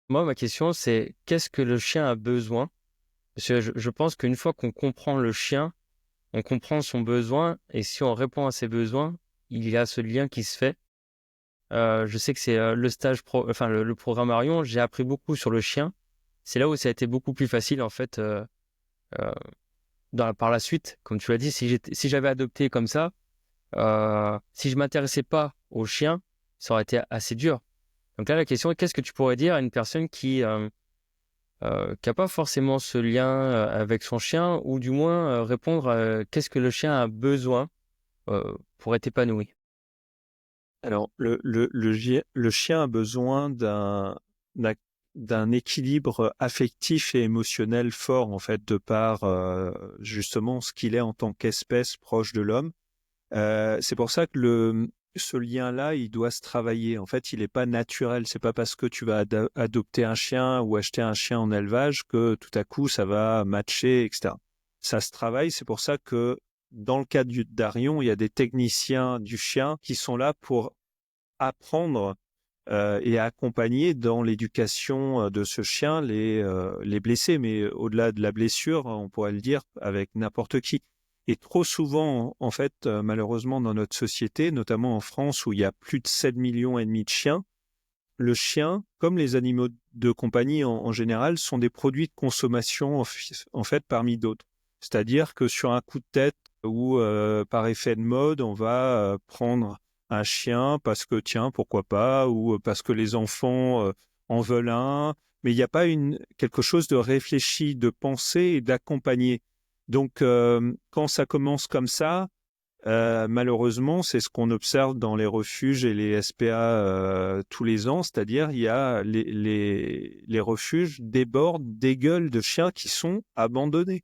Moi, ma question, c'est qu'est-ce que le chien a besoin? Parce que je pense qu'une fois qu'on comprend le chien, on comprend son besoin et si on répond à ses besoins, il y a ce lien qui se fait. Je sais que c'est, le stage enfin le programme Arion, j'ai appris beaucoup sur le chien. C'est là où ça a été beaucoup plus facile en fait, heu, par la suite. Comme tu l'as dit, si j'avais adopté comme ça, si je m'intéressais pas au chien, ça aurait été assez dur. Donc là, la question est qu'est-ce que tu pourrais dire à une personne qui a pas forcément ce lien, avec son chien ou du moins, répondre, qu'est-ce que le chien a besoin, pour être épanoui? Alors, le chien a besoin d'un d'un équilibre affectif et émotionnel fort, en fait, de par justement ce qu'il est en tant qu'espèce proche de l'homme. C'est pour ça que ce lien-là, il doit se travailler. En fait, il n'est pas naturel. C'est pas parce que tu vas adopter un chien ou acheter un chien en élevage que tout à coup ça va matcher, etc. Ça se travaille. C'est pour ça que dans le cas d'Arion, il y a des techniciens du chien qui sont là pour apprendre et accompagner dans l'éducation de ce chien les blessés. Mais au-delà de la blessure, on pourrait le dire avec n'importe qui. Et trop souvent, en fait, malheureusement, dans notre société, notamment en France, où il y a plus de 7 millions et demi de chiens, le chien, comme les animaux de compagnie en général, sont des produits de consommation en fait parmi d'autres. C'est-à-dire que sur un coup de tête ou par effet de mode, on va prendre un chien parce que tiens, pourquoi pas, ou parce que les enfants en veulent un, mais il n'y a pas quelque chose de réfléchi, de pensé et d'accompagné. Donc quand ça commence comme ça, malheureusement, c'est ce qu'on observe dans les refuges et les SPA tous les ans, c'est-à-dire il y a les refuges débordent des gueules de chiens qui sont abandonnés.